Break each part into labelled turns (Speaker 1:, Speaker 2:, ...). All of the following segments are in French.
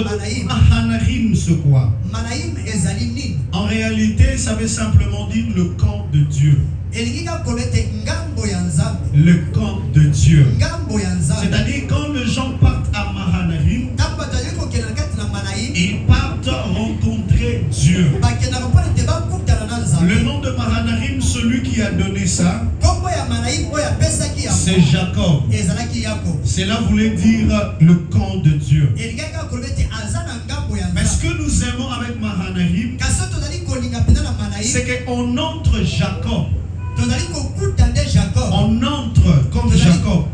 Speaker 1: parle de Mahanaïm, c'est quoi? En réalité, ça veut simplement dire le camp de Dieu. Le camp de Dieu. C'est-à-dire quand les gens partent à Mahanaïm, ils partent rencontrer Dieu. Le nom de Mahanaïm, celui qui a donné ça, c'est Jacob. Cela voulait dire le camp de Dieu. Mais ce que nous aimons avec Mahanaïm, c'est qu'on entre Jacob. On entre comme Jacob.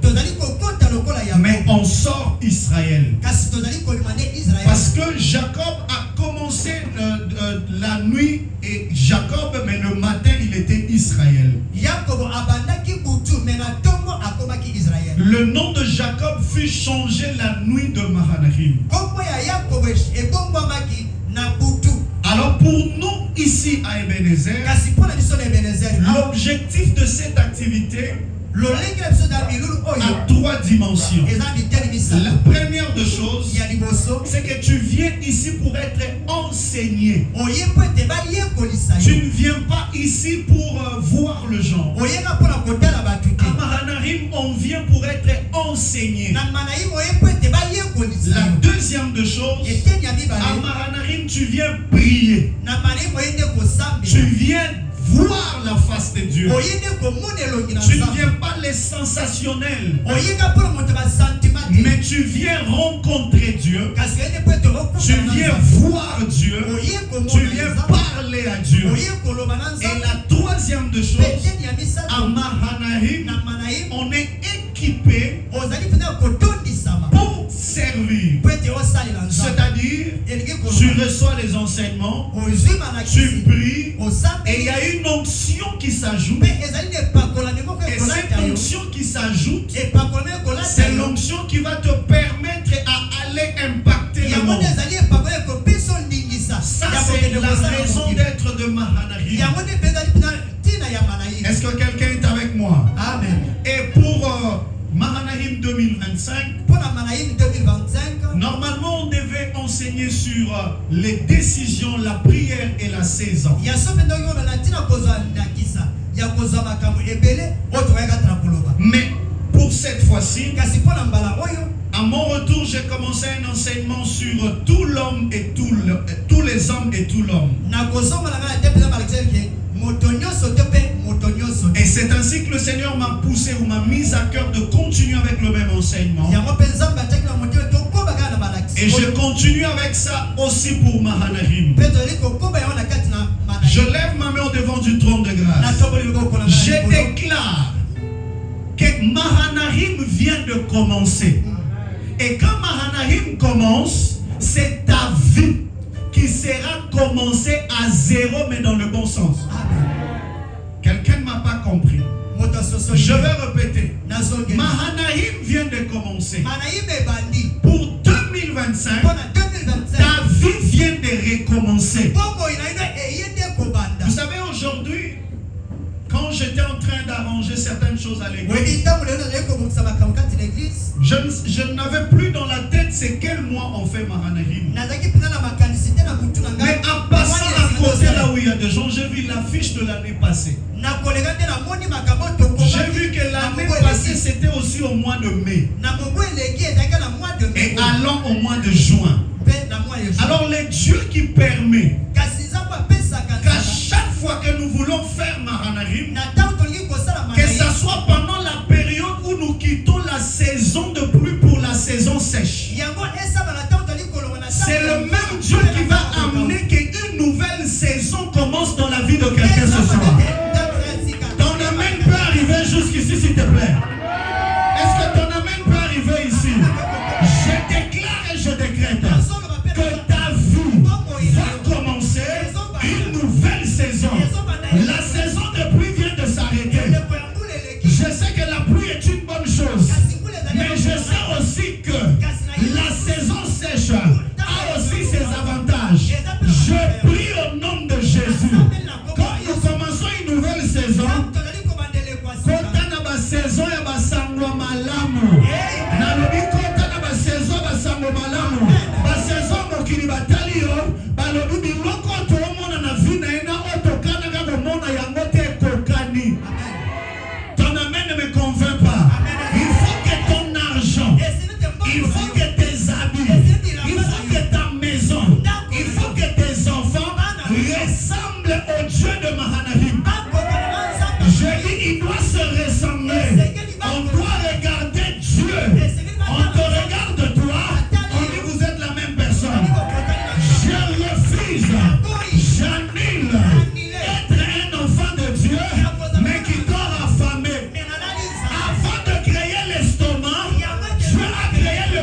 Speaker 1: Mais on sort Israël. Parce que Jacob a commencé la nuit et Jacob, mais le matin il était Israël. Le nom de Jacob fut changé la nuit de Mahanaïm. Alors pour nous ici à Ebenezer, l'objectif de cette activité a trois dimensions. La première des choses, c'est que tu viens ici pour être enseigné. Tu ne viens pas ici pour voir le genre. À Mahanaïm, on vient pour être enseigné. La deuxième des choses, à Mahanaïm, tu viens prier. Tu viens voir la face de Dieu. Tu ne viens pas les sensationnels, mais tu viens rencontrer Dieu. Tu viens voir Dieu. Tu viens parler à Dieu. Et la troisième des choses, à Mahanaïm, on est équipé pour servir. C'est-à-dire, tu reçois les enseignements, tu pries, et il y a une onction qui s'ajoute. Et cette onction qui s'ajoute, c'est l'onction qui va te permettre à aller impacter le monde. Ça, c'est la raison d'être de Mahanaïm. Est-ce que quelqu'un est avec moi? Amen. Et pour Mahanaïm 2025, normalement on devait enseigner sur les décisions, la prière et la saison. Mais pour cette fois-ci, à mon retour, j'ai commencé un enseignement sur tout l'homme et tous les hommes et tout l'homme. Et c'est ainsi que le Seigneur m'a poussé ou m'a mis à cœur de continuer avec le même enseignement. Et je continue avec ça aussi pour Mahanaïm. Je lève ma main devant du trône de grâce. Je déclare que Mahanaïm vient de commencer. Et quand Mahanaïm commence, c'est ta vie qui sera commencée à zéro, mais dans le bon sens. Quelqu'un ne m'a pas compris. Je vais répéter. Mahanaïm vient de commencer. Pour 2025, ta vie vient de recommencer. Vous savez, aujourd'hui, quand j'étais en train d'arranger certaines choses à l'église, je n'avais plus dans la tête c'est quel mois on fait Mahanaïm. Mais en passant à côté là où il y a des gens, j'ai vu l'affiche de l'année passée. J'ai vu que l'année passée c'était aussi au mois de mai. Et allons au mois de juin. Alors le Dieu qui permet qu'à chaque fois que nous voulons faire Mahanaïm, que ce soit pendant la période où nous quittons la saison de pluie pour la saison sèche, c'est le même Dieu qui va amener qu'une nouvelle saison commence dans la vie de quelqu'un ce soir. Ton amen peut arriver jusqu'ici s'il te plaît. Est-ce que ton amen peut arriver ici? Je déclare et je décrète que ta vie va commencer une nouvelle saison. La saison de pluie vient de s'arrêter. Je sais que la pluie est une bonne chose, mais je sais aussi que la saison sèche a aussi ses avantages. Il faut que tes habits, il faut que ta maison, il faut que tes enfants ressemblent au Dieu de Mahanaïm. Je dis, il doit se ressembler. On doit regarder Dieu. On te regarde toi, on dit vous êtes la même personne. Je refuse, j'annule être un enfant de Dieu, mais qui dort affamé. Avant de créer l'estomac, Dieu a créé le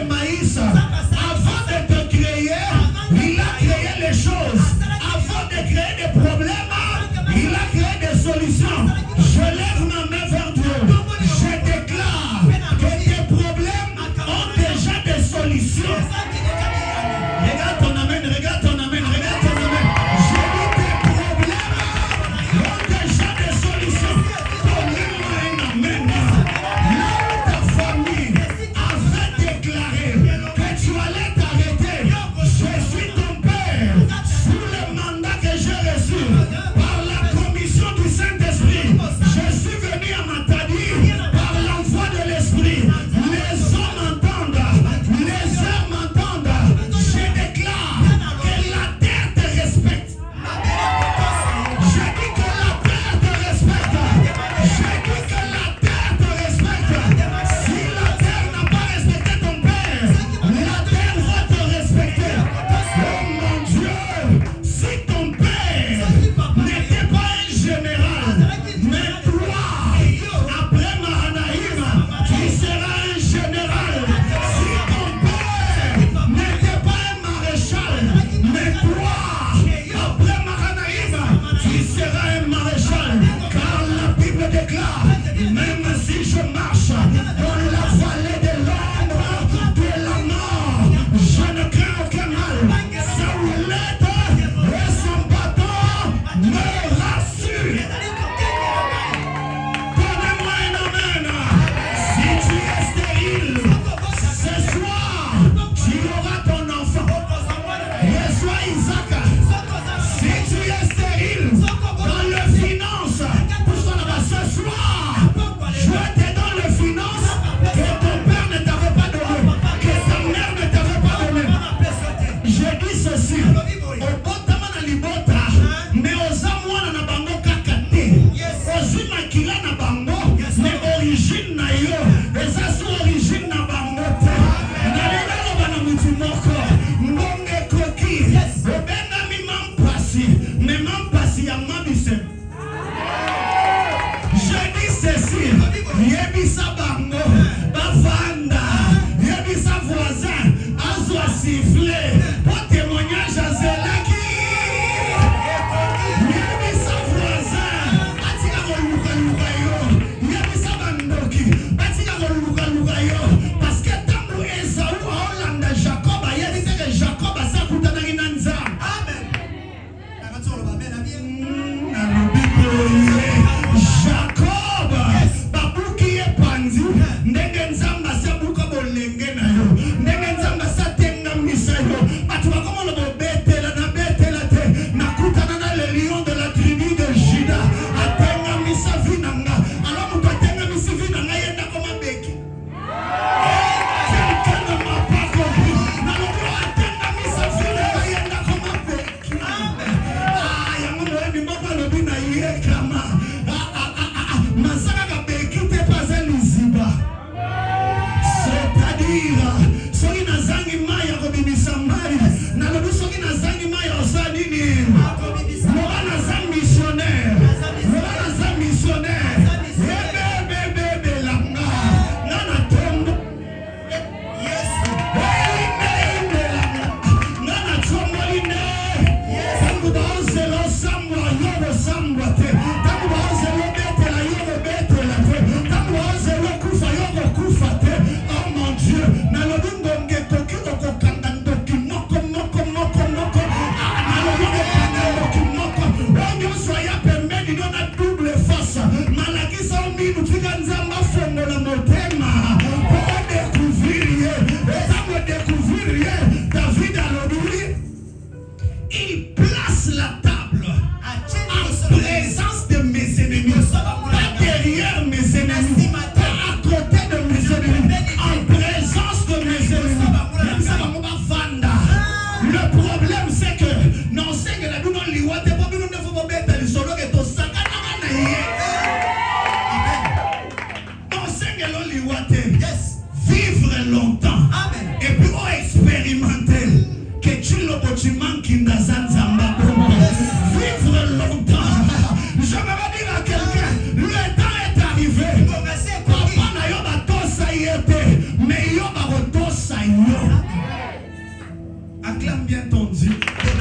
Speaker 1: Dieu.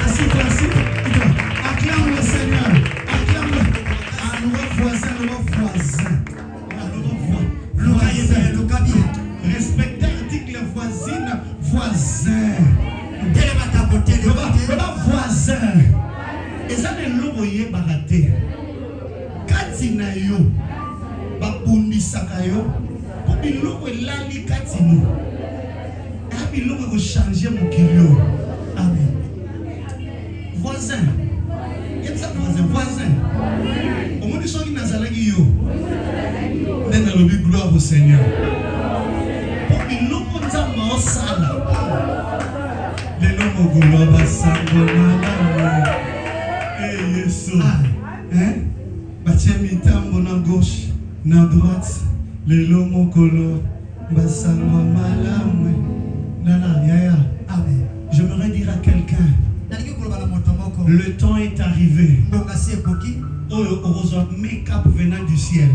Speaker 1: Assis-toi. Acclame le Seigneur. Acclame le voisin. Respectez l'article voisin. Voisin. Et ça, les lots y baraté. Katina yo. Babundi sakayo. Pour les lots lali katino. Et les lots changer mon kilo. Amen. Voisin. Qu'est-ce que voisin? Au moins, ils sont qui yo. Donne le gloire au Seigneur. Pour les lots comme ça, ma sala. Les lots gloire va s'envoler. Eh Yesu. Hein? Bachemi tambo na gauche, na droite. Les lots mokolo va s'envoler. Nana, yaya. Amen. J'aimerais dire à quelqu'un. Le temps est arrivé. Make-up venant du ciel.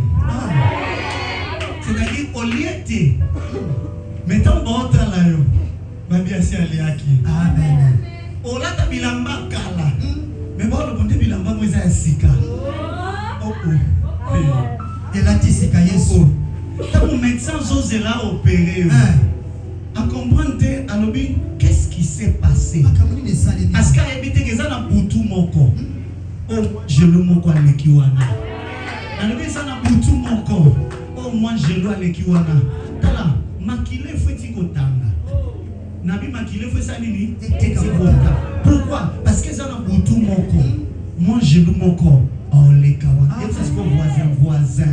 Speaker 1: C'est-à-dire, au lieu de mettons bon temps là, Babi asi aliaki. Amen. Ola ta bilamba kala. Mais bon, le bon Dieu bilamba moi ça sika. Oh. Et la tisika Yesu. Tant mon médecin ose là opérer. À comprendre alobi qu'est-ce qui s'est passé. Parce qu'à éviter que ça na butu moko. Oh, je le moko alekiwana. Alobi ça na butu moko. Oh, moi je le alekiwana. Tala makile foti kotanga. Nabi makile faut ça nini? Pourquoi? Parce que ça na butu moko. Moi je le moko. Oh les kawa. Et c'est ce que voisin.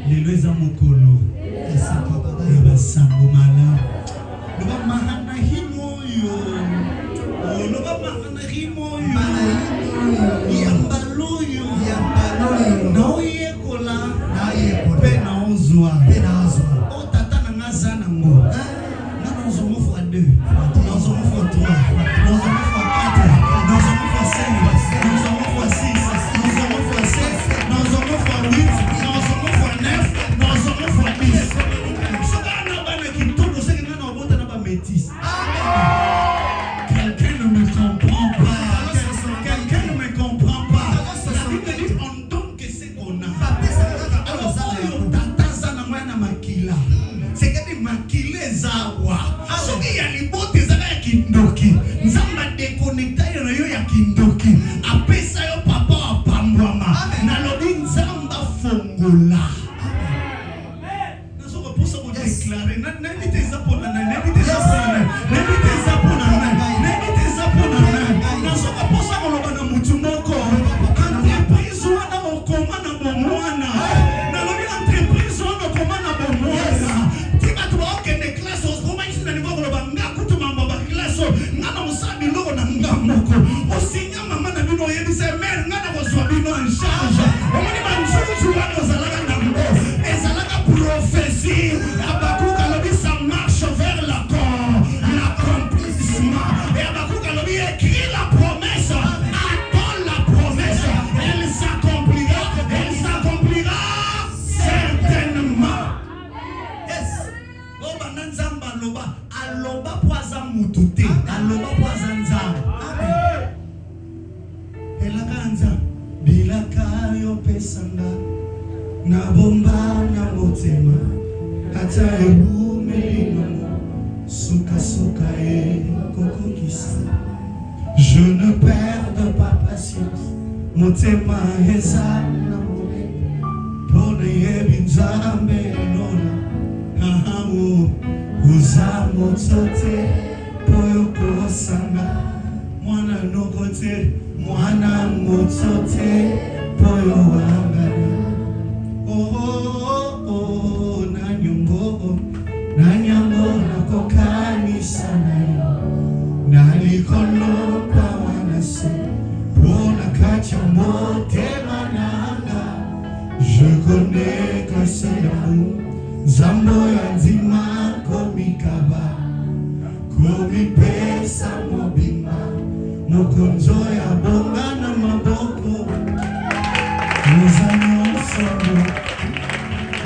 Speaker 1: Les lois amokolo. Et va sangomala. Le ba mahana himoyo. Le ba mahana himoyo. Yambaloyo. Na oyekola. Pe na ozwa. O tata na ngazana ngo. Na nzomo fois 2. Na nzomo fois 3. Na nzomo fois 4. Na nzomo fois 5. Na nzomo fois 6. Na nzomo fois 7. Na nzomo fois 8. Na nzomo fois 9. Na nzomo fois 10. Quelqu'un ne me comprend pas. Quelqu'un ne me comprend pas. La Bible dit on donne que c'est qu'on a. Alors, c'est que des maquillés zawa. Ce qui y a les bottes à kindoki. Nzamba déconnecté ya kindoki. Après ça yo papa a pambwama. Nalobi nzamba fongola. Nous sommes pour ça pour déclarer. N'invitez ça pour n'invitez ça pour je ne perds pas patience. Motema hezana pone yebinzambe nona hahamu uzamo tsote poyoko sanga mwana nokote mwana motsote poyo wangana oh nanyongo nakokani sana nalikono kwa wanase bona kacha mote mananga je connais que c'est l'amour zambo ya nzima komikaba komipesa mobima mokonzo ya bonga na maboko nozanyo somo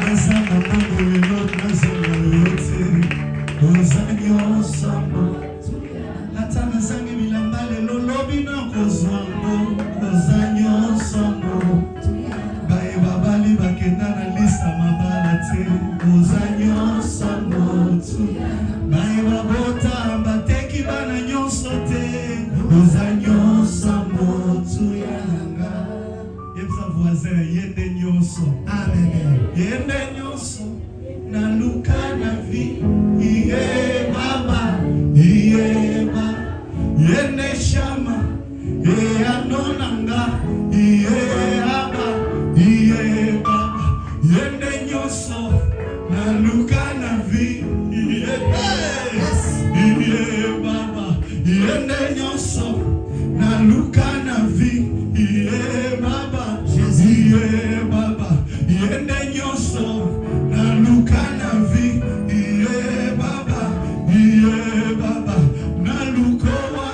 Speaker 1: nazanga mungu lelo nazanga yote nozanyo somo hata nazange bila Ozanyo samotu yanga. Yebsa voisin, yende nyoso. Amen. Yende nyoso. Na luka na vi. Iye baba. Iye ba. Yende shama. Iye anonanga. Iye aba. Iye baba. Yende nyoso. Na luka na vi. Iye baba. Yende nyoso. Na luka na vi. Iye baba. Iye baba. Yende nyoso. Na luka na vi. Iye baba. Iye baba. Na lukowa.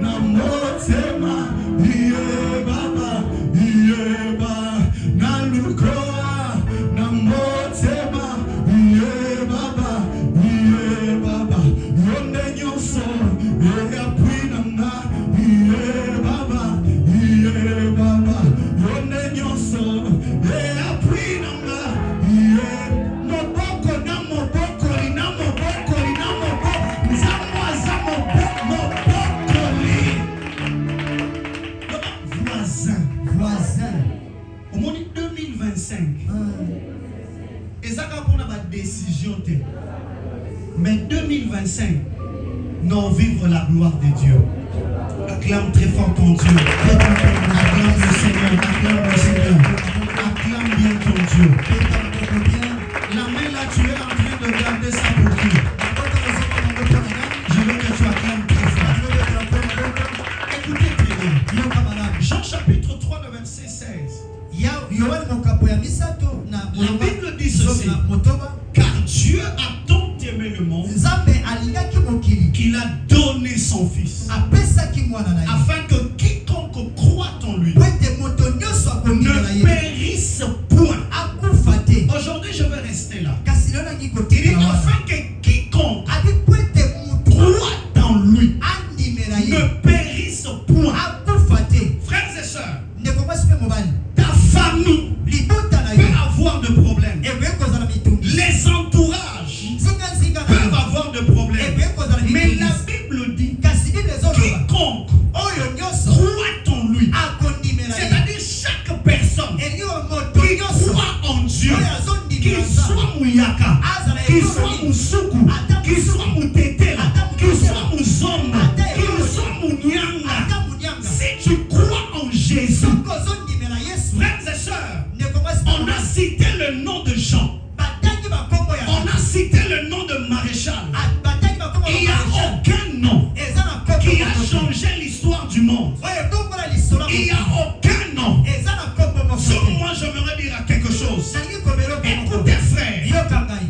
Speaker 1: Na motema. Iye baba. Iye baba. Na lukowa. Na motema. Iye baba. Iye baba. Yende nyoso. Iye apwinanga. Iye baba. Iye baba. Yende nyoso. Iye apwinanga. Iye moboko na moboko li na moboko li na moboko. Nzamwa za moboko li. Voisin. Au monde 2025. Ezaka pour la décision. Mais 2025, nous vivre la gloire de Dieu. Acclame très fort ton Dieu. Acclame le Seigneur. Acclame le Seigneur. Acclame bien ton Dieu. La main là, tu es en train de garder ça pour qui? Je veux que tu acclames très fort. Écoutez très bien. Jean chapitre 3, le verset 16. La Bible dit ceci. Car Dieu a tant aimé le monde qu'il a donné son Fils, afin que quiconque croit en lui ne périsse point. Aujourd'hui, je vais rester là. Il dit afin que quiconque croit en lui ne périsse point. Frères et sœurs, ta famille peut avoir de problèmes. Les entourages peuvent avoir de problèmes. Mais la Bible dit quiconque croit en lui, c'est-à-dire chaque personne qui croit en Dieu, qu'il soit Mouyaka, qu'il soit Moussoukou, qu'il soit Moutetela, qu'il soit Mouzomba, qu'il soit Mounianga, si tu crois en Jésus, frères et sœurs, on a cité le nom de Jean, on a cité le nom de Maréchal. Il n'y a aucun nom qui a changé l'histoire du monde. Il n'y a aucun nom. Sauf moi, j'aimerais dire quelque chose. Écoutez, frère,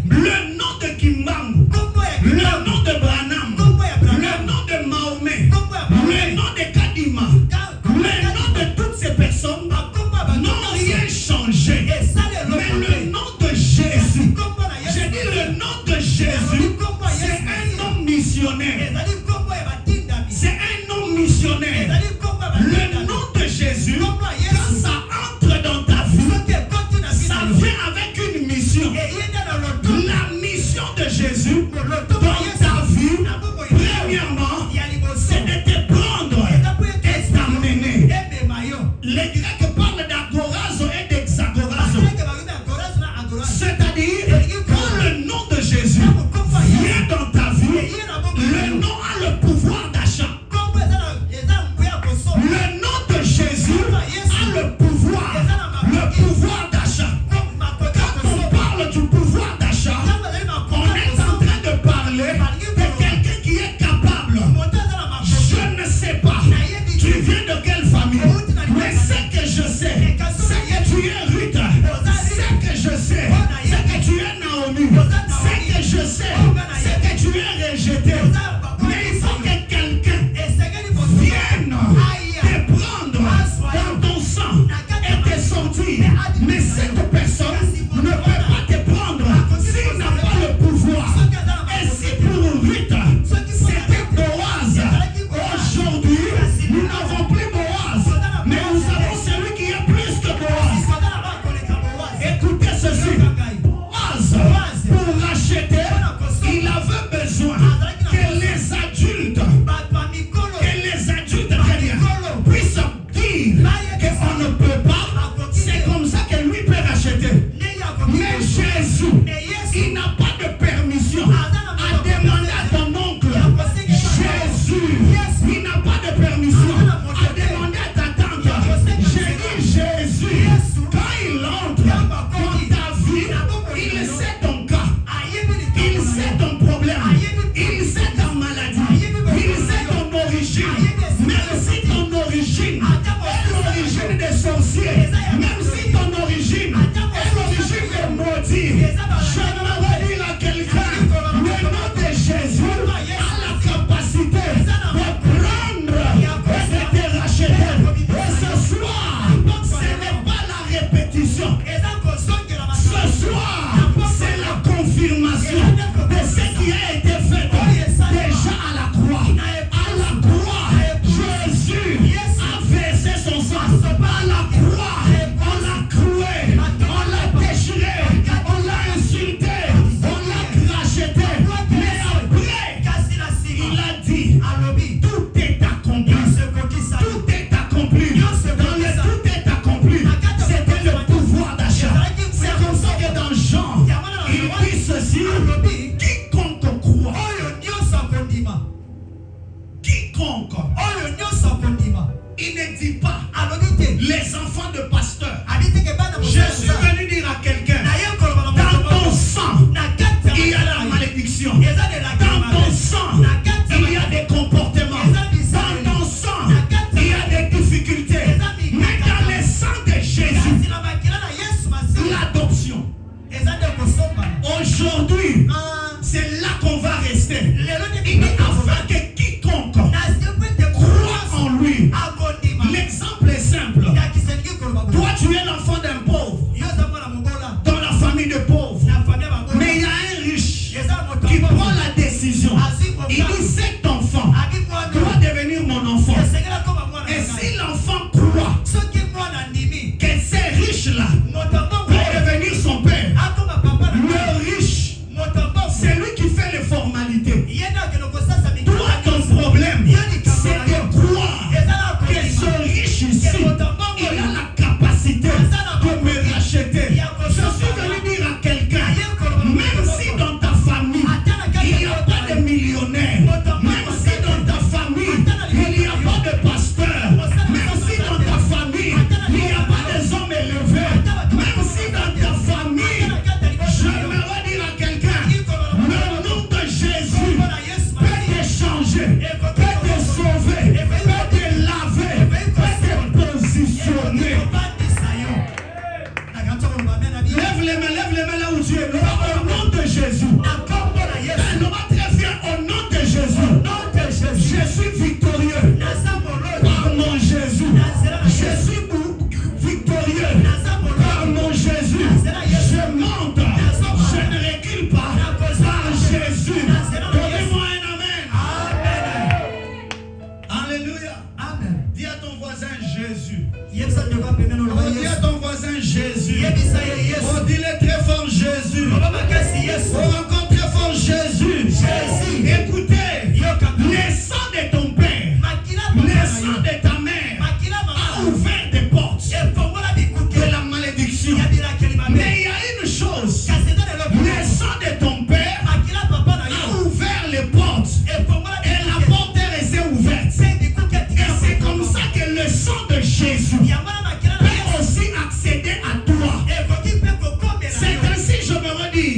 Speaker 1: le nom de Kimbangu, le nom de Branham, le nom de Mahomet, le nom de Kadima, le nom de toutes ces personnes n'ont rien changé. Mais le nom de Jésus, j'ai dit le nom de Jésus, c'est un nom missionnaire. C'est un nom missionnaire. Le nom de Jésus, quand ça entre dans ta vie, ça vient avec une mission. La mission de Jésus dans ta vie, premièrement, c'est de te prendre et t'amener. Les Grecs parlent d'agorazo et d'hexagorazo. C'est-à-dire, quand le nom de Jésus vient dans ta vie, le nom a le pouvoir d'achat. Le nom de Jésus a le pouvoir d'achat. Quand on parle du pouvoir d'achat, on est en train de parler de quelqu'un qui est capable. Je ne sais pas, tu viens de quelle famille, mais ce que je sais, c'est que tu es Ruth, c'est que je sais, c'est que tu es Naomi, c'est que je sais, c'est que tu es rejeté. Mais il faut que quelqu'un vienne te prendre dans ton sang et te sortir. Mais cette personne ne peut pas te prendre s'il n'a pas le pouvoir. Et si pour Ruth, c'était Boaz, aujourd'hui, nous n'avons plus Boaz, mais nous avons celui qui est plus que Boaz. Écoutez ceci. Boaz, pour racheter, il avait besoin que les Quiconque, il ne dit pas les enfants de pasteurs. Je suis venu dire à quelqu'un, dans ton sang, il y a la malédiction. Dans ton sang, il y a des comportements. Dans ton sang, il y a des difficultés. Mais dans le sang de Jésus, l'adoption. Aujourd'hui, c'est là qu'on va rester. Il dit afin que quiconque croit en lui. L'exemple est simple. Toi, tu es l'enfant d'un pauvre dans la famille de pauvres. Mais il y a un riche qui prend la décision. Il dit cet enfant doit devenir mon enfant. Et si l'enfant croit que ces riches-là peuvent devenir son père, le riche, c'est lui qui fait les formalités. Toi, ton problème, c'est de croire que ce riche ici, il a la capacité de me racheter. Je suis venu dire à quelqu'un, même si dans ta famille, il n'y a pas de millionnaire, même si dans ta famille, il n'y a pas de pasteur, même si dans ta famille, il n'y a pas des hommes élevés, même si dans ta famille, j'aimerais dire à quelqu'un, le nom de Jésus peut te changer, peut te sauver, peut te laver, peut te positionner. Lève les mains là où tu es. Au nom de Jésus. On va très bien au nom de Jésus. Je suis victorieux par mon Jésus. Je suis victorieux par mon Jésus. Je monte. Je ne recule pas par Jésus. Donnez-moi un amen. Alléluia. Dis à ton voisin Jésus. Oh, dis à ton voisin Jésus. Oh, dis-le très fort Jésus. Oh, encore très fort Jésus. Écoutez, le sang de ton père, le sang de ta mère a ouvert des portes de la malédiction. Mais il y a une chose, le sang de ton père a ouvert les portes et la porte est restée ouverte. Et c'est comme ça que le sang de Jésus peut aussi accéder à toi. C'est ainsi, je me redis,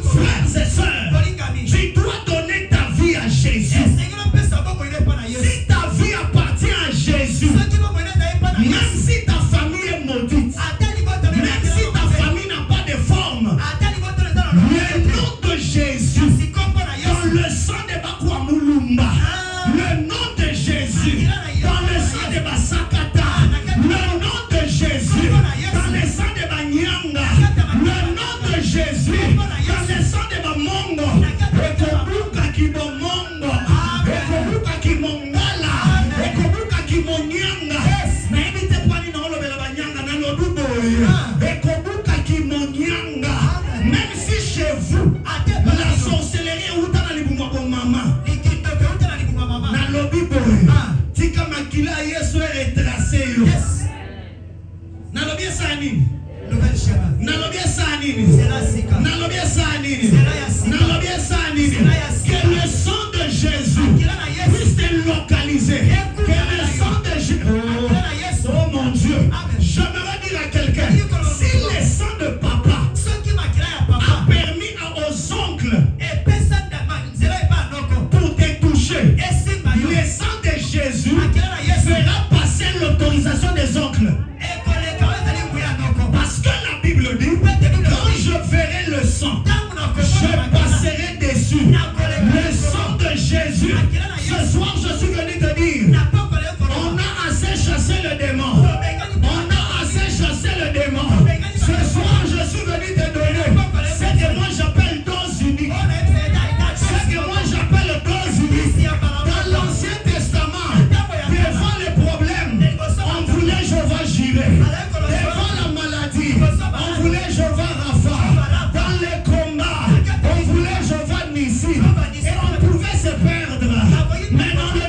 Speaker 1: frères et sœurs, tu dois donner ta vie à Jésus. Si ta vie appartient à Jésus, même si ta famille est maudite, même si ta famille n'a pas de forme, le nom de Jésus, dans le sang de Bakwamulumba, le nom de Jésus, dans le sang de Basakata, le nom de Jésus, dans le sang de Banyanga, le nom de Jésus, dans le sang de Bamongo, Ekobuka Kibomongo, Ekobuka Kimongala, Ekobuka Kimonyanga, Naimite Pani Nolo Bela Banyanga, Nanoduboy, Ekobuka Kimonyanga, même si chez vous, la sorcellerie est où dans les boumabon maman, Nalobi Boy, Tika Makila Yesu est retracé. Nalobi Sanini. Nalobi Sanini. Nalobi Sanini. Nalobi Sanini. Que le sang de Jésus puisse te localiser. Que le sang de Jésus. Oh mon Dieu. J'aimerais dire à quelqu'un, si le sang de papa a permis aux oncles pour te toucher, le sang de Jésus fera passer l'autorisation des oncles. Parce que la Bible dit, quand je verrai le sang, je passerai dessus. Le sang de Jésus. Ce soir, je suis venu te dire, on a assez chassé le démon. On a assez chassé le démon. Ce soir, je suis venu te donner ce que moi j'appelle dose unique. Ce que moi j'appelle dose unique. Dans l'Ancien Testament, devant les problèmes, on voulait Jéhovah Jireh. Devant la maladie, on voulait Jéhovah Rapha. Dans les combats, on voulait Jéhovah Nissi. Et on pouvait se perdre. Mais dans le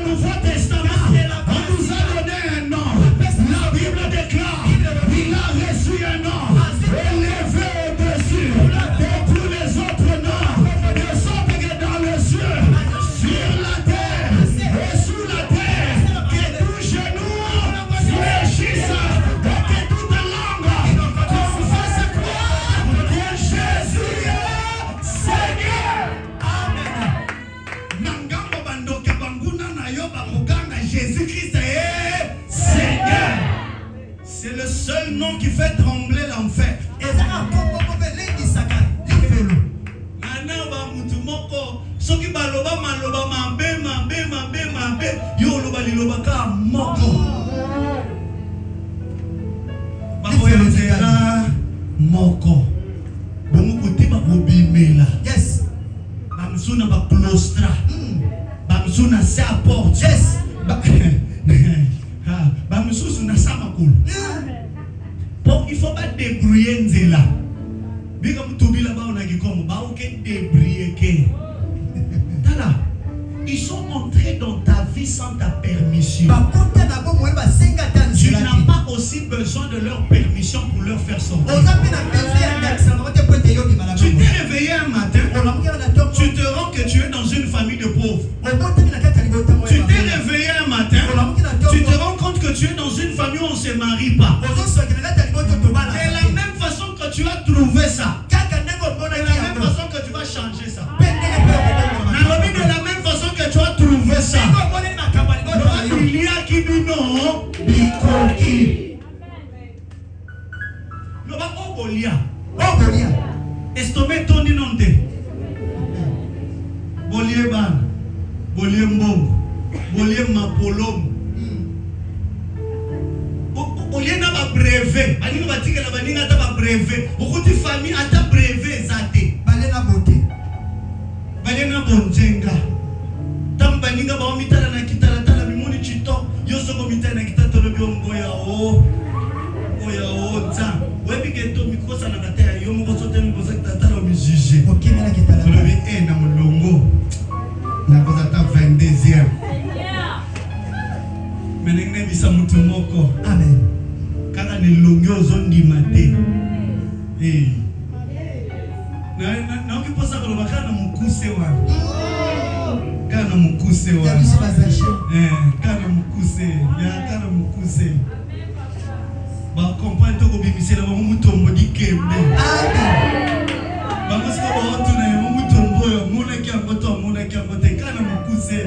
Speaker 1: Jésus-Christ est Seigneur. C'est le seul nom qui fait trembler l'enfer. Soki baloba maloba mabe yo loba liloba ka moko bakoyenzela moko bomu kotima kobimela yes bamsuna baklostra bamsuna se à porte yes bamsusu na samakulu bon il faut pas débrouiller nzela bika mutubila ba ona gikomo ba oke débrouiller ke. Ils sont entrés dans ta vie sans ta permission. Tu n'as pas aussi besoin de leur permission pour leur faire sortir. Tu t'es réveillé un matin, tu te rends que tu es dans une famille de pauvres. Tu t'es réveillé un matin, tu te rends compte que tu es dans une famille où on ne se marie pas. Et la même façon que tu as trouvé ça, de la même façon que tu vas changer ça. De la même façon que tu as trouvé ça, il y a qui dit non, Bikoki. Le va Obolia. Estomé Tony Nonte. Bolie Ban. Bolie Mbom. Bolie Mapolom. Bolie n'a pas brevet. Baninga batika la baninga ta pas brevet. Beaucoup de familles a ta brevet zate. Balena beauté. Balena bonjenga. Tambaninga ba omitala na kitala tala mimuni chito. Yoso ko mitala na kitata lo biongoya o. Oya o tsa. Webi geto mikosa na kataya yo mo sote mo kosa kitata lo mijije. Okimela kitala. Lo bi na mulongo. Na kosa ta 22e. Menenge bisa mutu moko. Amen. Kaka ni longo zondi mate. Eh. Na ukiposa kwa bakana mukuse wa. Kana mukuse wa. Kana mukuse. Ya kana mukuse. Ba comprendre to ko bimisela ba mutombo dikembe. Amen. Ba kosko ba otuna yo mutombo yo mona ki amoto mona ki amote kana mukuse.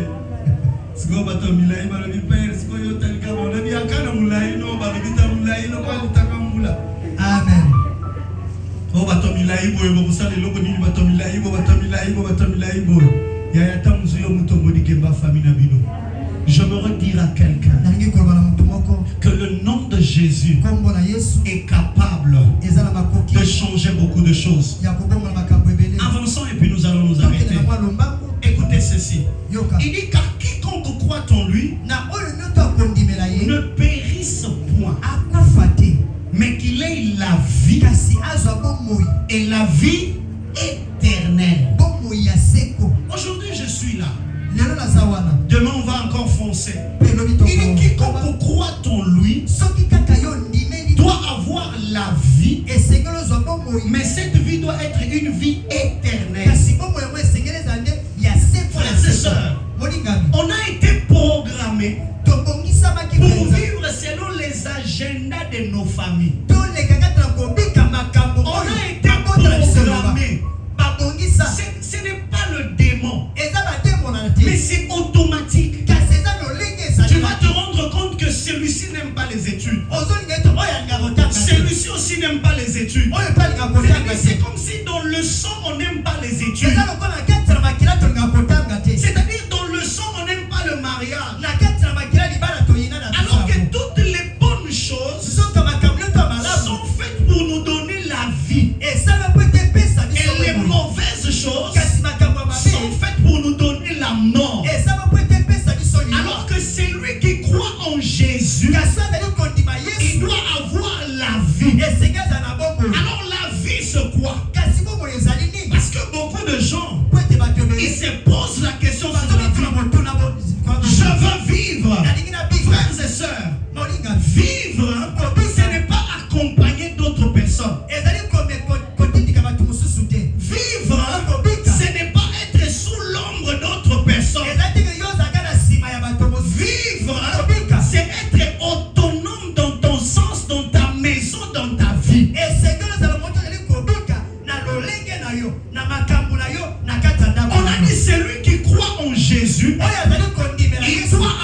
Speaker 1: Siko bato milai ba bi père siko yo talika ba na bi akana mulai no ba bi ta mulai no ba litaka mula. Amen. O bato milai boy bo musale loko ni bato milai bato milai bo. Ya tamuzu yo mutombo dikemba famille na bino. J'aimerais dire à quelqu'un que le nom de Jésus est capable de changer beaucoup de choses. Avançons et puis nous allons nous arrêter. Écoutez ceci. Il dit car quiconque croit en lui ne périsse point, mais qu'il ait la vie et la vie éternelle. Aujourd'hui je suis là. Demain on va encore foncer. Il dit quiconque croit en lui doit avoir la vie, mais cette vie doit être une vie éternelle. Frères et sœurs, on a été programmés pour vivre selon les agendas de nos familles. On a été programmés. Ce n'est pas le démon, mais c'est automatique. Tu vas te rendre compte que celui-ci n'aime pas les études. Celui-ci aussi n'aime pas les études. C'est comme si dans le sang on n'aime pas les études. C'est-à-dire dans le sang on n'aime pas le mariage. Alors que toutes les bonnes choses sont faites pour nous donner la vie. Et les mauvaises choses sont faites pour nous donner la mort. Alors que c'est lui qui croit en Jésus, il doit avoir la vie. Alors la vie c'est quoi? Parce que beaucoup de gens, ils se posent la question sur la vie. Je veux vivre. Frères et sœurs, vivre, ce n'est pas accompagner d'autres personnes. Vivre, ce n'est pas être sous l'ombre d'autres personnes. Vivre, c'est être autonome dans ton sens, dans ta maison, dans ta vie. On a dit celui qui croit en Jésus, il doit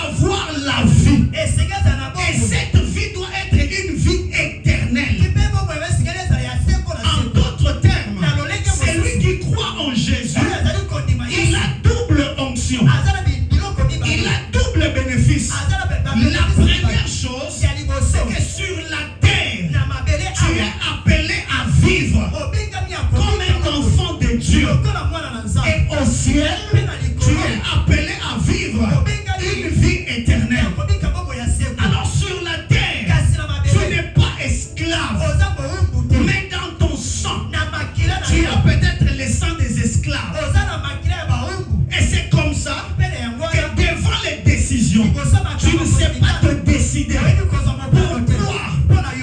Speaker 1: Tu ne sais pas te décider. Pourquoi?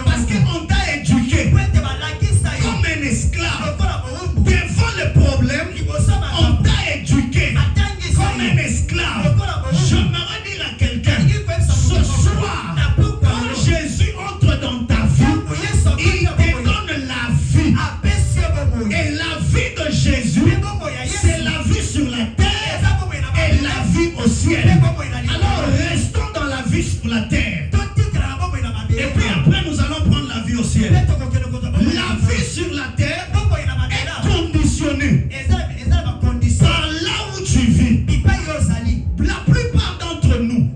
Speaker 1: Parce qu'on t'a éduqué comme un esclave. Devant le problème, on t'a éduqué comme un esclave. J'aimerais dire à quelqu'un, ce soir, quand Jésus entre dans ta vie, il te donne la vie. Et la vie de Jésus, c'est la vie sur la terre et la vie au ciel. Alors restons dans la vie sur la terre. Et puis après nous allons prendre la vie au ciel. La vie sur la terre est conditionnée par là où tu vis. La plupart d'entre nous,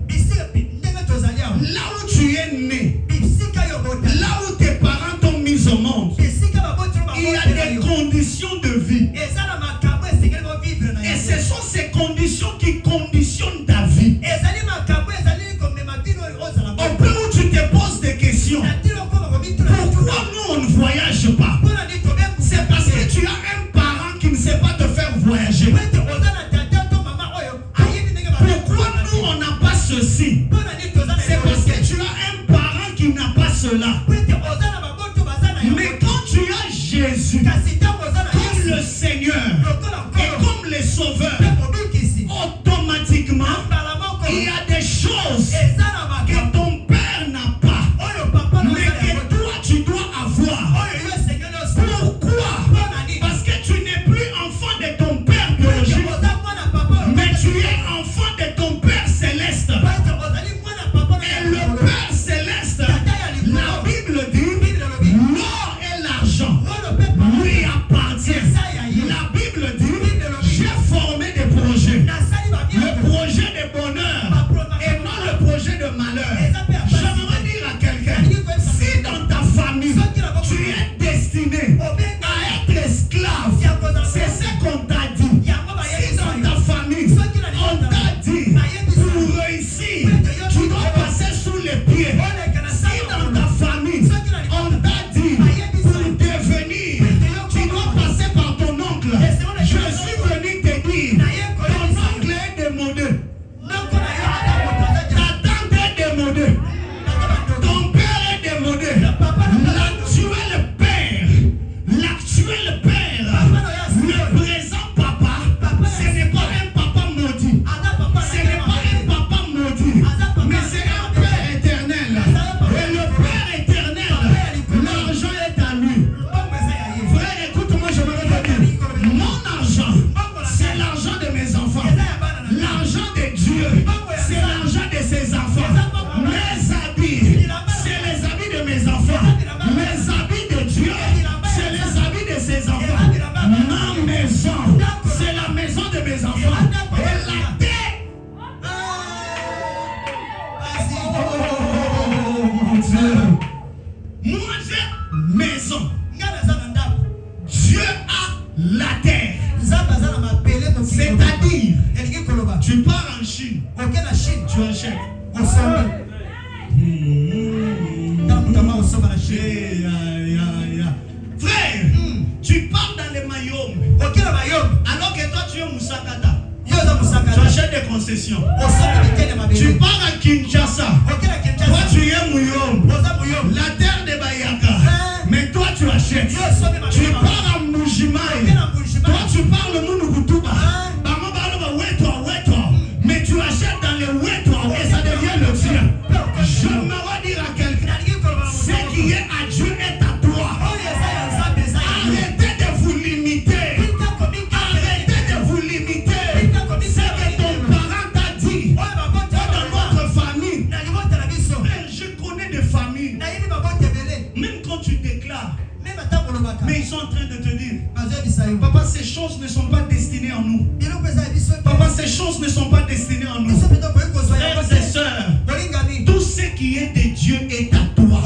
Speaker 1: là où tu es né, là où tes parents t'ont mis au monde, il y a des conditions de vie. Et ce sont ces conditions qui conditionnent ta vie. Au point où tu te poses des questions. Pourquoi nous on ne voyage pas? C'est parce que tu as un parent qui ne sait pas te faire voyager. Pourquoi nous on n'a pas ceci? C'est parce que tu as un parent qui n'a pas cela. Mais quand tu as Jésus comme le Seigneur et comme le Sauveur, automatiquement il y a des choses que ton père n'a pas, mais que toi tu dois avoir. Pourquoi? Parce que tu n'es plus enfant de ton père biologique, mais tu es enfant de ton père céleste. Et le Père céleste, la Bible dit, l'or et l'argent lui appartiennent. La Bible dit, j'ai formé des projets. Le projet de bonheur et non le projet de malheur. J'aimerais dire à quelqu'un, si dans ta famille, tu es destiné à être esclave, c'est ce qu'on t'a dit. Si dans ta famille, on t'a dit, pour réussir, tu dois passer sous les pieds. Si dans ta famille, on t'a dit, pour devenir, tu dois passer par ton oncle. Je suis venu te dire, ton oncle est démodé. Ta tante est démodée. Ton père est démodé. L'actuel père, le présent papa, ce n'est pas un papa maudit. Ce n'est pas un papa maudit, mais c'est un père éternel. Et le père éternel, l'argent est à lui. Frère, écoute-moi, je me redis. Mon argent, c'est l'argent de mes enfants. L'argent de Dieu, c'est l'argent de ses enfants. Mes habits, c'est les habits de mes enfants. Les habits de Dieu, c'est les habits de ses enfants. Ma maison, c'est la maison de mes enfants. Et la terre. Oh mon Dieu. Moi j'ai maison. Dieu a la terre. C'est-à-dire, tu pars en Chine, tu achètes. Frère, tu pars dans les Mayom. Alors que toi tu es Moussakata. Tu achètes des concessions. Tu pars à Kinshasa. Toi tu es Mouyom. La terre de Bayaka. Mais toi tu achètes. Tu pars à Moujimaï. Toi tu parles Mounukutuba. Mais tu achètes dans les Wetwa et ça devient le tien. Je me redire à quelqu'un, ce qui est à Dieu est à toi. Arrêtez de vous limiter. Arrêtez de vous limiter. C'est que ton parent t'a dit dans votre famille. Je connais des familles. Même quand tu déclares, mais ils sont en train de te dire, papa, ces choses ne sont pas destinées à nous. Papa, ces choses ne sont pas destinées à nous. Frères et sœurs, tout ce qui est de Dieu est à toi.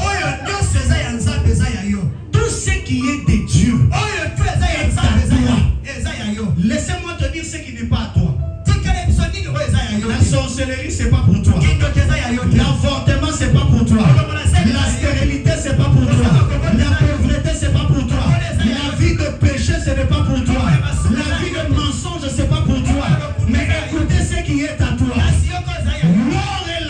Speaker 1: Tout ce qui est de Dieu est à toi. Laissez-moi te dire ce qui n'est pas à toi. La sorcellerie, c'est pas pour toi. L'avortement, c'est pas pour toi. La stérilité, c'est pas pour toi. La pauvreté, c'est pas pour toi. La vie de péché, ce n'est pas pour toi. La vie de mensonge, c'est pas pour toi. Mais écoutez ce qui est à toi. L'or et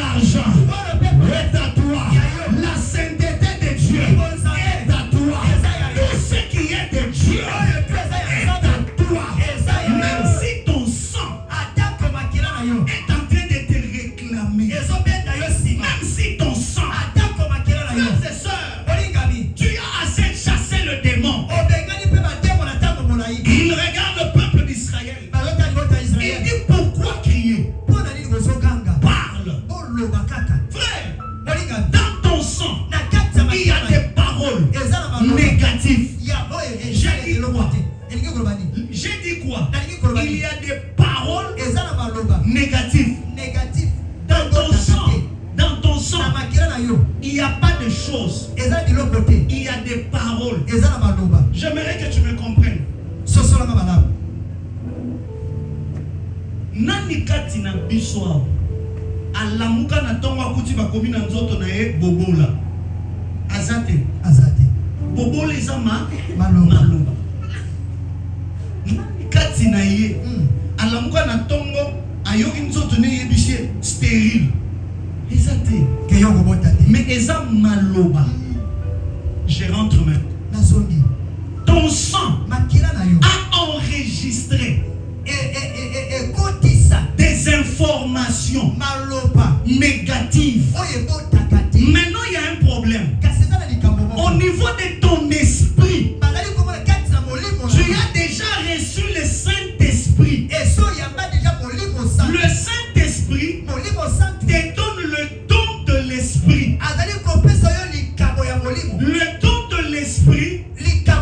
Speaker 1: Frère, dans ton sang, il y a des paroles négatives. J'ai dit quoi? J'ai dit quoi? Il y a des paroles négatives. Dans ton sang, il n'y a pas de choses. Il y a des paroles. J'aimerais que tu me comprennes. Nani kati na biso alamuka na tongo akuti bakomi na nzoto na ye bobola azate bobola eza maloba nani kati na ye alamuka na tongo ayoki nzoto ne yebishe stérile ezate mais eza maloba. Je rentre maintenant. Ton sang a enregistré des informations négatives. Maintenant, il y a un problème. Au niveau de ton esprit, tu as déjà reçu le Saint-Esprit. Le Saint-Esprit te donne le don de l'esprit. Le don de l'esprit a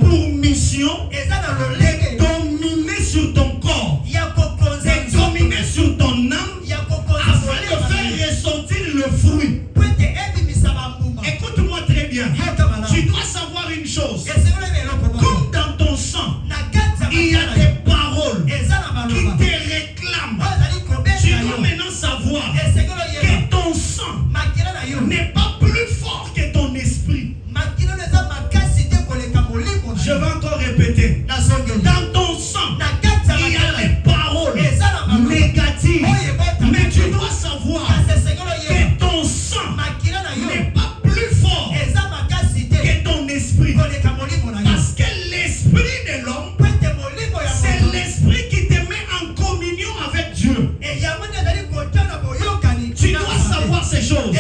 Speaker 1: pour mission de dominer sur ton corps, de dominer sur ton âme, afin de faire ressortir le fruit. Écoute-moi très bien. Tu dois savoir une chose. Comme dans ton sang, il y a des paroles qui te réclament. Tu dois maintenant savoir que ton sang n'est pas plus fort que ton esprit. Je vais encore répéter. Dans ton sang, il y a des paroles négatives. Mais tu dois savoir que ton sang n'est pas plus fort que ton esprit. Parce que l'esprit de l'homme, c'est l'esprit qui te met en communion avec Dieu. Tu dois savoir ces choses.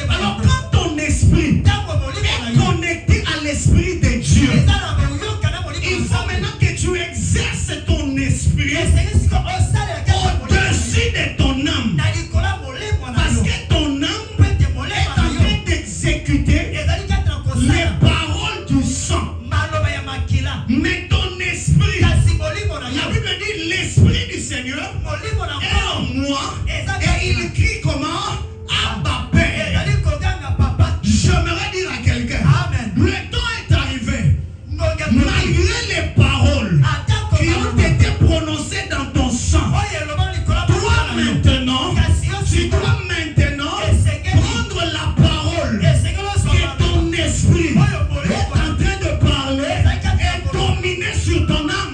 Speaker 1: Alors quand ton esprit est connecté à l'esprit de Dieu, il faut maintenant que tu exerces ton esprit au-dessus de ton âme. Parce que ton âme est en train d'exécuter les paroles du sang. Mais ton esprit, la Bible dit l'esprit du Seigneur est en moi et il crie comment? Abba Père. J'aimerais dire à quelqu'un, le temps est arrivé. Malgré les paroles qui ont été prononcées dans ton sang, toi maintenant, tu dois maintenant prendre la parole que ton esprit est en train de parler et dominer sur ton âme.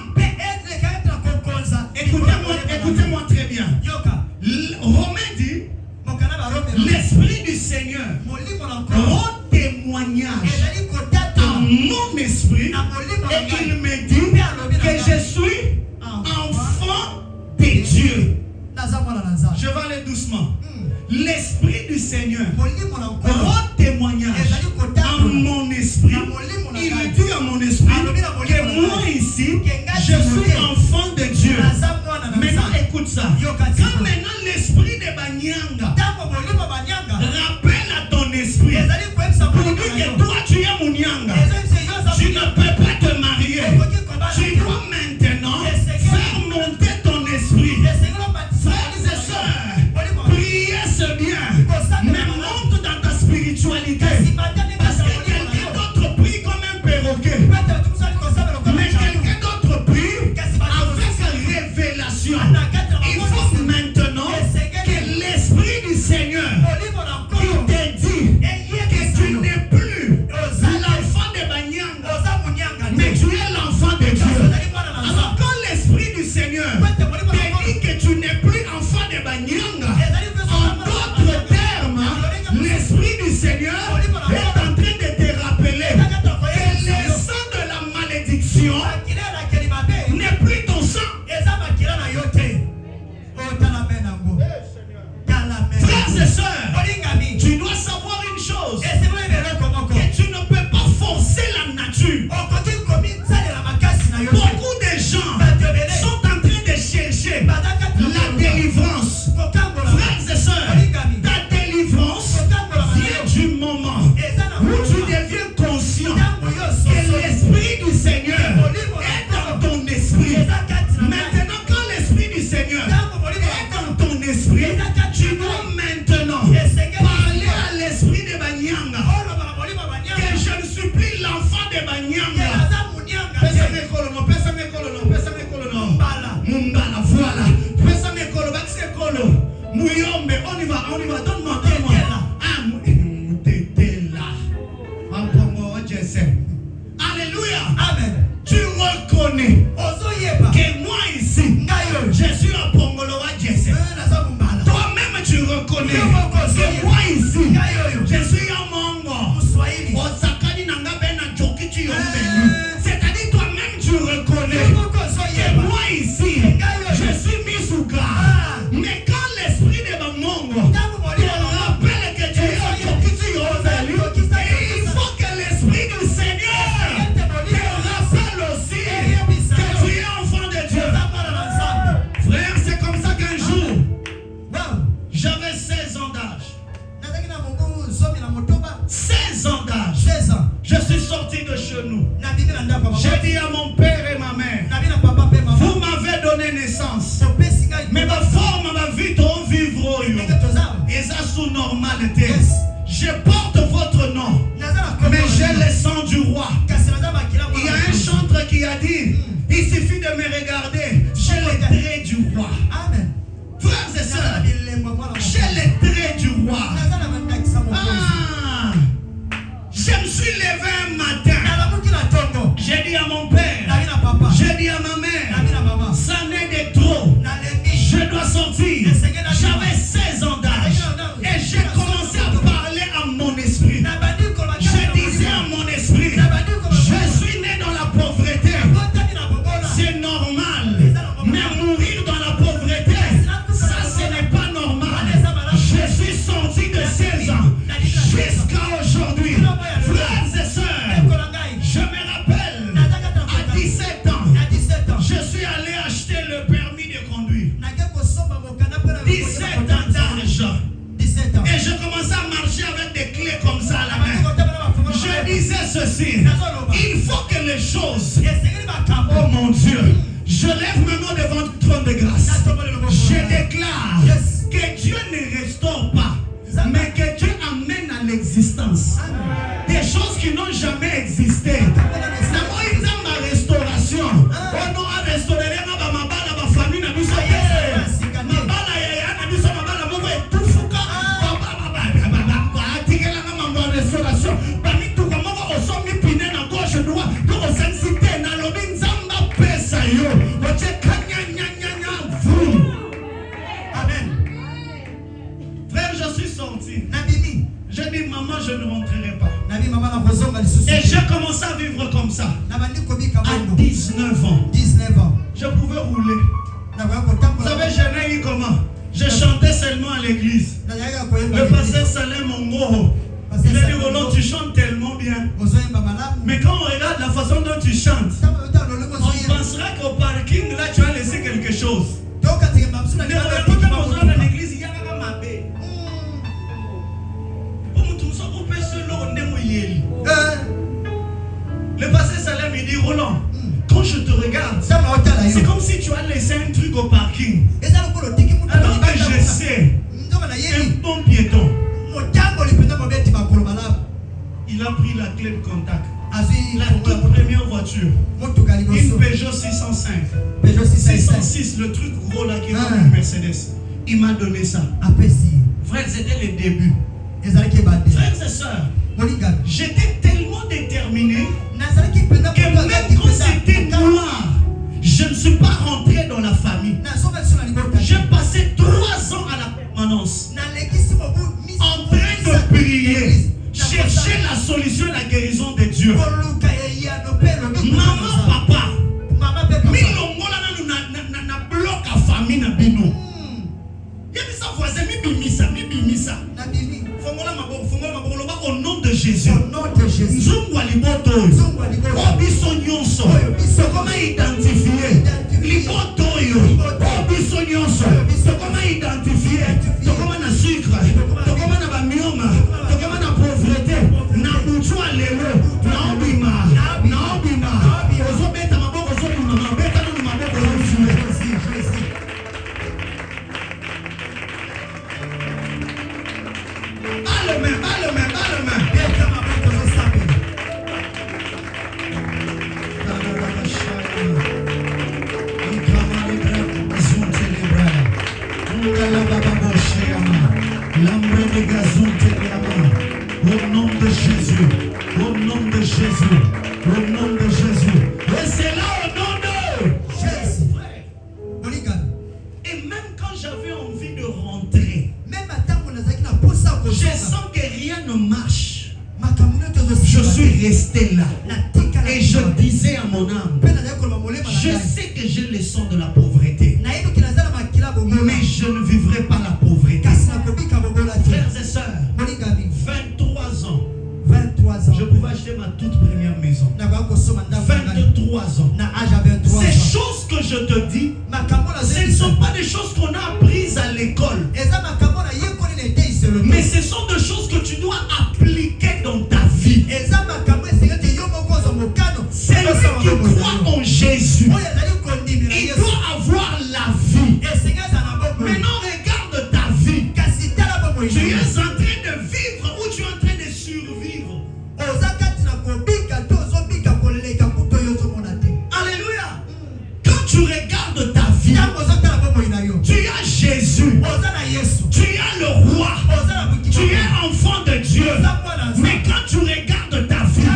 Speaker 1: Écoutez-moi très bien. Romain dit, l'esprit du Seigneur rend témoignage à mon esprit et il me dit que je suis enfant de Dieu. Je vais aller doucement. L'esprit du Seigneur rend témoignage à mon esprit. Il dit à mon esprit que moi ici, je suis enfant de Dieu. Maintenant écoute ça. Quand maintenant l'esprit de Banyanga rappelle à ton esprit pour dire que toi tu es mon Nyanga, tu ne peux pas te marier. Tu dois maintenant faire monter ton esprit. Frères et sœurs, prier c'est bien, mais monte dans ta spiritualité. Parce que quelqu'un d'autre prie comme un perroquet, mais quelqu'un d'autre prie avec révélation. Il faut maintenant que l'esprit du esprit, tu dois maintenant parler à l'esprit de Banyanga. Que je ne suis plus l'enfant de Banyanga. Voilà. On y va, donne-moi. Alléluia. Amen. Tu reconnais que moi ici, je suis un Pongoloa Jesse. Toi-même tu reconnais que moi ici, je suis un Mongo. C'est-à-dire toi-même tu reconnais que moi ici, je suis Misuka. Mais quand l'esprit de mon Mongo te rappelle que tu es un Jokiti Yozali, il faut que l'esprit du Seigneur te rappelle aussi que tu es enfant de Dieu. Frère, c'est comme ça qu'un jour, j'avais 16 ans d'âge. 16 ans d'âge. Je suis sorti de chez nous. J'ai dit à mon père et ma mère, vous m'avez donné naissance, mais ma forme, ma vie, ton vivre, et ça sous normalité. Je porte votre nom, mais j'ai le sang du roi. Il y a un chanteur qui a dit, il suffit de me regarder, j'ai les traits du roi. Frères et sœurs, j'ai les traits du roi. Je me suis levé un matin. J'ai dit à mon père, j'ai dit à ma mère, ça n'est de trop. Je dois sortir. J'avais 16 ans d'âge. Et j'ai commencé à parler à mon esprit. Je disais à mon esprit, je suis né dans la pauvreté. C'est normal. Mais mourir dans la pauvreté, ça ce n'est pas normal. Je suis sorti de 16 ans jusqu'à aujourd'hui. Frères et sœurs, je me rappelle, à 17 ans, je suis allé acheter le permis de conduire. 17 ans d'âge. Et je commençais à marcher avec des clés comme ça à la main. Je disais ceci, il faut que les choses, oh mon Dieu, je lève mon nom devant le trône de grâce. Je déclare que Dieu ne restaure pas, mais que Dieu amène à l'existence des choses qui n'ont jamais existé. Ma restauration, on aura restauré ma famille, restauration. Amen. Frère, je suis sorti. Je dis, maman, je ne rentrerai pas. Et j'ai commencé à vivre comme ça. À 19 ans. Je pouvais rouler. Vous savez, je n'ai eu comment? Je chantais seulement à l'église. Le pasteur Salem Mongo, il a dit, Roland, tu chantes tellement bien. Mais quand on regarde la façon dont tu chantes, on pensera qu'au parking, là, tu as laissé quelque chose. Le pasteur Salem, il dit, Roland, quand je te regarde, c'est comme si tu as laissé un truc au parking. Alors que je sais, un bon piéton, il a pris la clé de contact. La toute première voiture, une Peugeot 605, 606, le truc gros là qui est comme une Mercedes. Il m'a donné ça. Frère, c'était le début. Frères et sœurs, j'étais tellement déterminé que même quand c'était noir, je ne suis pas rentré dans la famille. J'ai passé 3 ans à la permanence en train de prier, chercher la solution et la guérison de Dieu. Maman, papa, milongola na bloc à famille na bino. Y'a ça voisin mi bimisa. Fongola maboko loba au nom de Jésus. Nzungwa liboto. Obiso nyonso. Comment identifier? Liboto yo. Obiso nyonso. Comment identifier? Comment na sucre? Comment na bamioma? Comment na pauvreté? Na buchwa lelo. Na obima. Ozobeta maboko. Au nom de Jésus. Au nom de Jésus. Au nom de Jésus. Et c'est là au nom de Jésus. Et même quand j'avais envie de rentrer, je sens que rien ne marche. Je suis resté là. Et je disais à mon âme, je sais que j'ai le sang de la pauvreté, mais je ne vivrai pas la pauvreté. Frères et sœurs, 23 ans, je pouvais acheter ma toute première maison. 23 ans. Ces choses que je te dis, ce ne sont pas des choses qu'on a apprises à l'école, mais ce sont des choses que tu dois appliquer dans ta vie. Celui qui croit en Jésus, il doit avoir la vie. Maintenant, regarde ta vie. Tu es en train de vivre ou tu es en train de survivre. Alléluia. Quand tu regardes ta vie, tu as Jésus, tu as le roi, tu es enfant de Dieu. Mais quand tu regardes ta vie,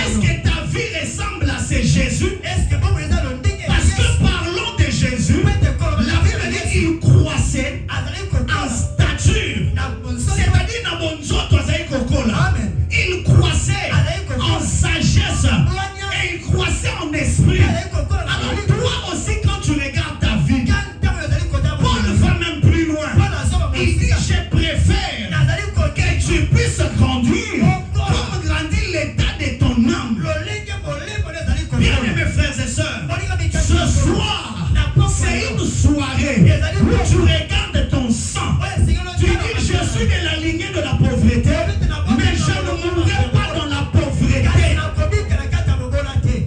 Speaker 1: est-ce que ta vie ressemble à ce Jésus? Parce que parlons de Jésus, la Bible dit qu'il croissait en stature, c'est-à-dire dans mon zoto, il croissait en sagesse et il croissait en esprit. Alors toi aussi, quand tu regardes ta vie, Paul va même plus loin. Il dit, je préfère que tu puisses grandir comme grandir l'état de ton âme. Bien aimés frères et sœurs, ce soir, c'est une soirée où tu regardes ton sang. Tu dis, je suis de la lignée de la pauvreté, mais je ne mourrai pas dans la pauvreté.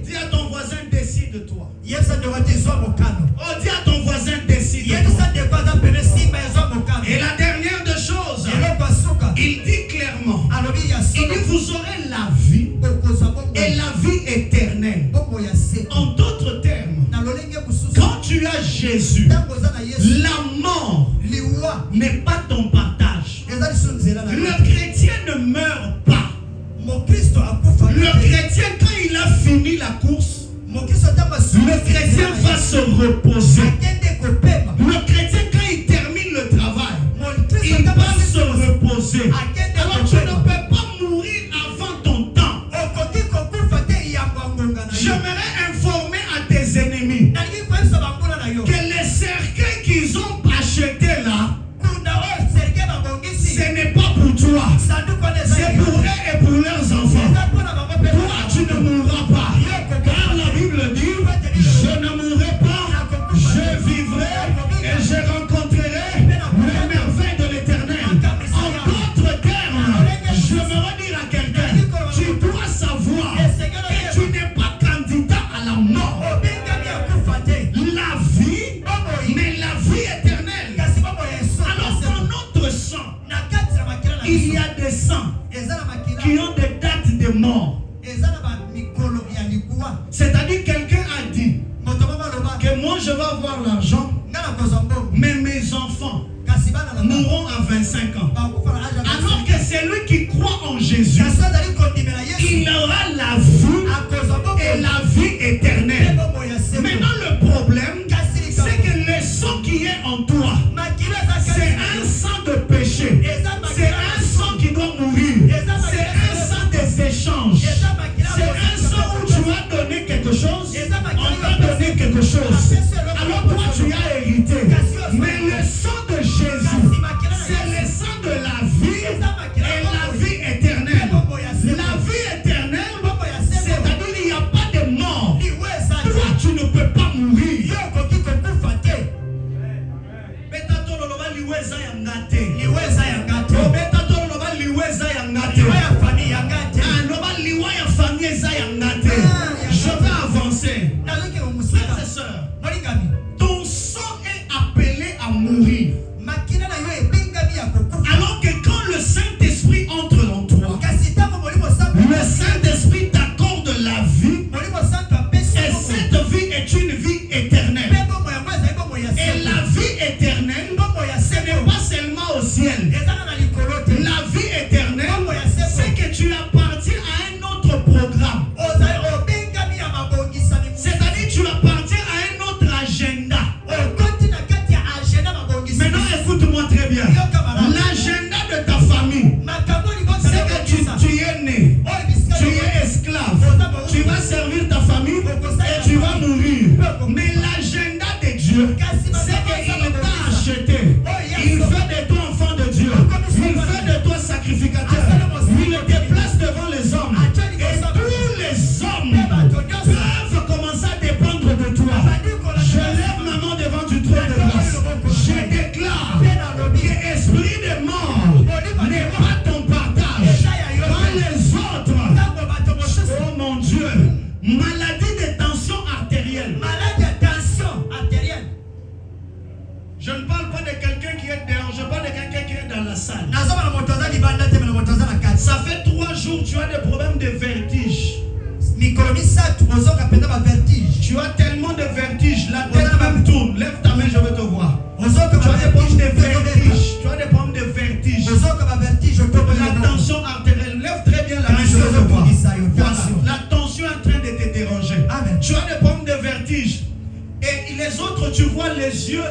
Speaker 1: Dis à ton voisin, décide-toi. Oh, dis à ton voisin, décide-toi. Et la dernière des choses, il dit clairement, il dit, vous aurez la vie et la vie éternelle. En d'autres termes, quand tu as Jésus, la mort n'est pas ton partage. Le chrétien ne meurt pas. Le chrétien, quand il a fini la course, le chrétien va se reposer. Le chrétien, quand il termine le travail, il va se reposer. Alors tu ne peux pas mourir avant ton temps. J'aimerais informer à tes ennemis que les cercueils qu'ils ont achetés là, ce n'est pas pour toi, c'est pour eux et pour leurs enfants. Toi, tu ne mourras pas, car la Bible dit, je ne mourrai pas, je vivrai et je rencontrerai les merveilles de l'Éternel. En d'autres termes, je veux dire à quelqu'un, tu dois savoir que tu n'es pas candidat à la mort. La vie, mais la vie éternelle. Alors dans notre sang, il y a des sangs qui ont des dates de mort. C'est-à-dire quelqu'un a dit que moi je vais avoir l'argent, mais mes enfants mourront à 25 ans. Alors que celui qui croit en Jésus, il aura la vie et la vie éternelle. Maintenant le problème, c'est que le sang qui est en toi, c'est un sang de péché. C'est un sang qui doit mourir. C'est un sang des échanges. C'est un sang où tu as donné quelque chose, on t'a donné quelque chose. Alors toi tu as hérité. Mais le sang de Jésus, c'est le sang de la vie et la vie éternelle. La vie éternelle, c'est-à-dire qu'il n'y a pas de mort.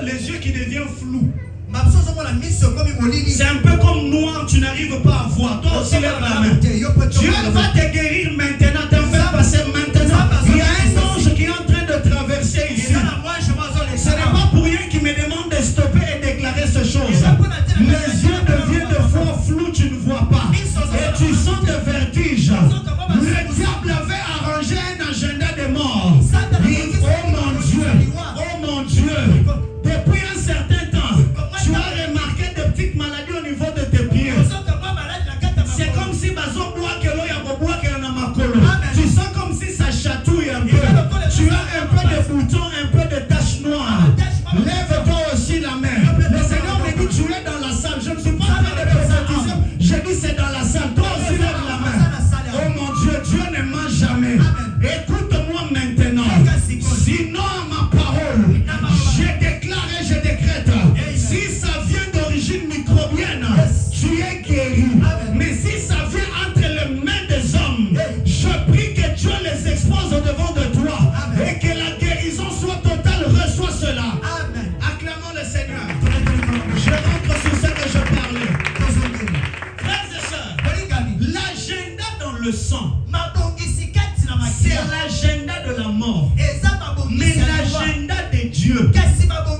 Speaker 1: les yeux qui deviennent flous. C'est un peu comme noir, tu n'arrives pas à voir. Toi aussi, lève la main. Dieu va te guérir maintenant, te faire passer maintenant. Il y a un ange qui est en train de traverser ici. Ce n'est pas pour rien qu'il me demande de stopper et déclarer ces choses. Les yeux deviennent de fois flous, tu ne vois pas. Et tu sens des vertiges. Le diable avait arrangé un agenda de mort. Oh mon Dieu, depuis un certain temps, tu as remarqué des petites maladies au niveau de tes pieds. C'est comme si tu sens comme si ça chatouille un peu. Tu as un peu de boutons, un peu de taches noires. Lève-toi aussi la main. Le Seigneur me dit, tu es dans la salle. Je ne suis pas en train de prophétiser. Je dis c'est dans la salle. Toi aussi lève la main. Oh mon Dieu, Dieu ne ment jamais. Écoute-moi maintenant. Sinon ma parole, je déclare et je décrète. Si ça vient d'origine microbienne, tu es guéri. Mais si ça vient entre les mains des hommes, je prie que Dieu les expose au devant de toi. Et que la guérison soit totale. Reçois cela. Acclamons le Seigneur. Je rentre sur ce que je parlais. Frères et sœurs, l'agenda dans le sang, c'est l'agenda de la mort. Mais l'agenda de Dieu,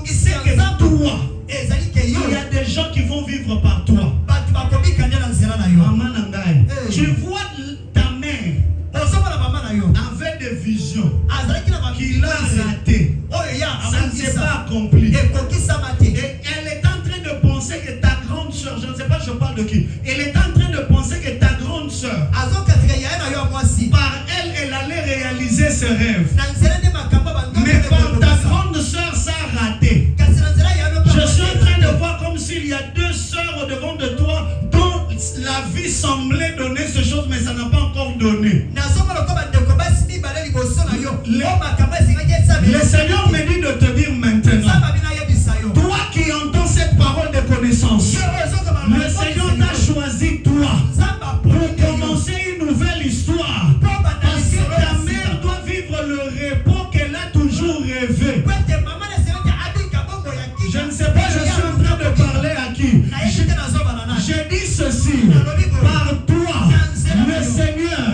Speaker 1: c'est que toi, il y a des gens qui vont vivre par toi. Maman Nangaï, tu vois ta mère avec des visions qu'il a raté. Ça ne s'est pas accompli. Et elle est en train de penser que ta grande soeur, je ne sais pas, je parle de qui, elle est en train de penser que ta grande soeur, par elle, elle allait réaliser ses rêves. Mais par ta grande soeur, ça a raté. Je suis en train de voir comme s'il y a deux sœurs au devant de toi dont la vie semblait donner ces choses, mais ça n'a pas encore donné. Le Seigneur me dit de te dire maintenant, toi qui entends cette parole de connaissance, le Seigneur t'a choisi toi pour commencer une nouvelle histoire. Parce que ta mère doit vivre le repos qu'elle a toujours rêvé. Je ne sais pas, je suis en train de parler à qui. Je dis ceci, par toi, le Seigneur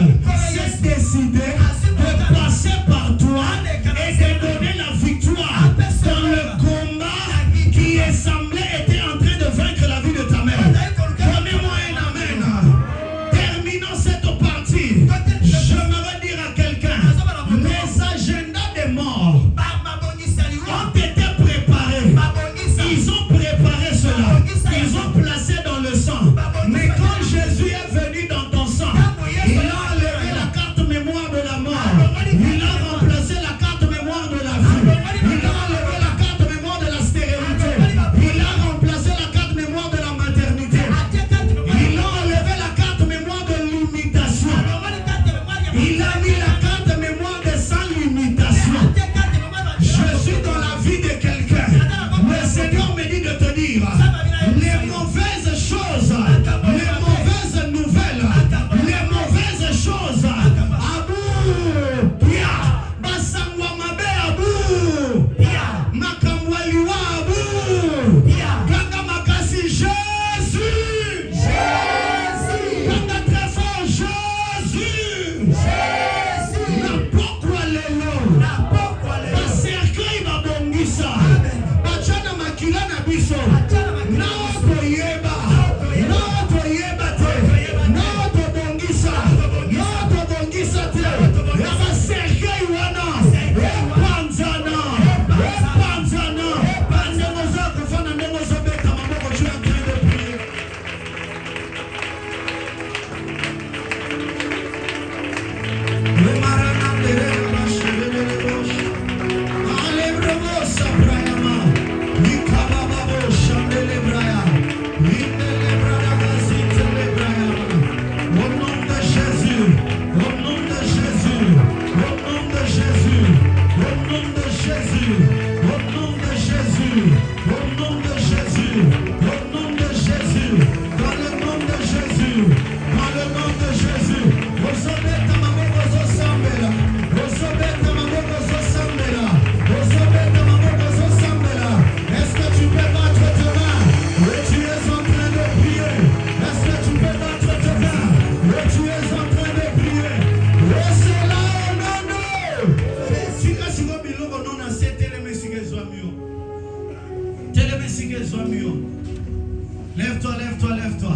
Speaker 1: Lève-toi, lève-toi, lève-toi.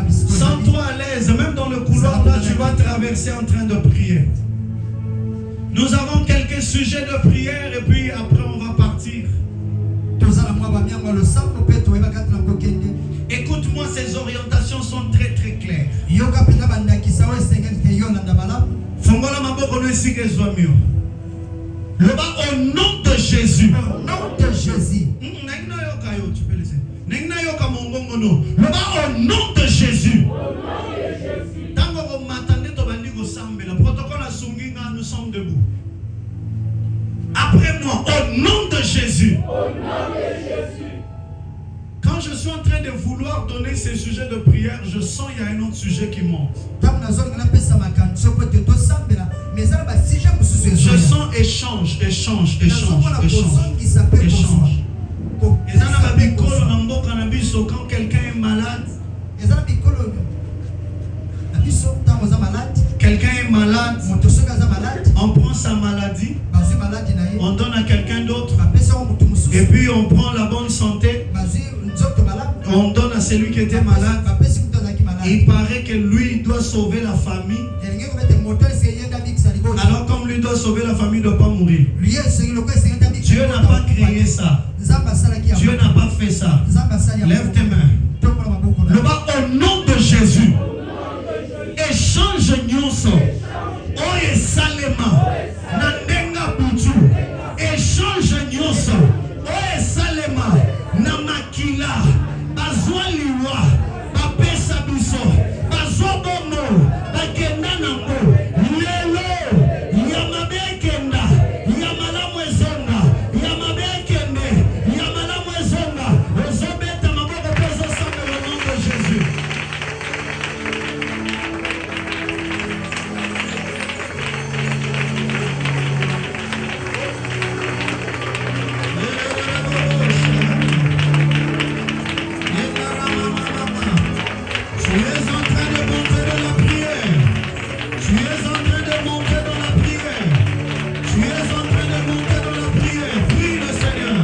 Speaker 1: Sens-toi à l'aise, même dans le couloir là, tu vas traverser en train de prier. Nous avons quelques sujets de prière et puis après on va partir. Écoute-moi, ces orientations sont très très claires. Fongola maboko no esika ezwamio. Loba au nom de Jésus.
Speaker 2: Au nom de Jésus.
Speaker 1: Nangina yoka yo, tu peux laisser. Nangina yoka mongongo no. Loba au nom de Jésus. Tango ko matande to bandi ko sambe. Le protocole a sunginga, nous sommes debout. Après moi, au nom de Jésus. Au nom de Jésus. Quand je suis en train de vouloir donner ces sujets de prière, je sens qu'il y a un autre sujet qui monte. Je sens échange. Quand quelqu'un est malade, on prend sa maladie, on donne à quelqu'un d'autre, et puis on prend la bonne santé, on donne à celui qui était malade. Il paraît que lui doit sauver la famille. Alors comme lui doit sauver la famille, il ne doit pas mourir. Dieu n'a pas créé ça. Dieu n'a pas fait ça. Lève tes mains. Au nom de Jésus. Échange nyonso. Oye salema. Nandenga butu. Échange nyonso. Oye salema. Namakila. Bazwa liwa. Bapesa biso. Bazwa bomo. Bakenda nango. Lelo. Yamabe kenda. Yamalamu ezonga. Yamabe kende. Yamalamu ezonga. Ozobeta maboko peso sambe au nom de Jésus. Prie le Seigneur.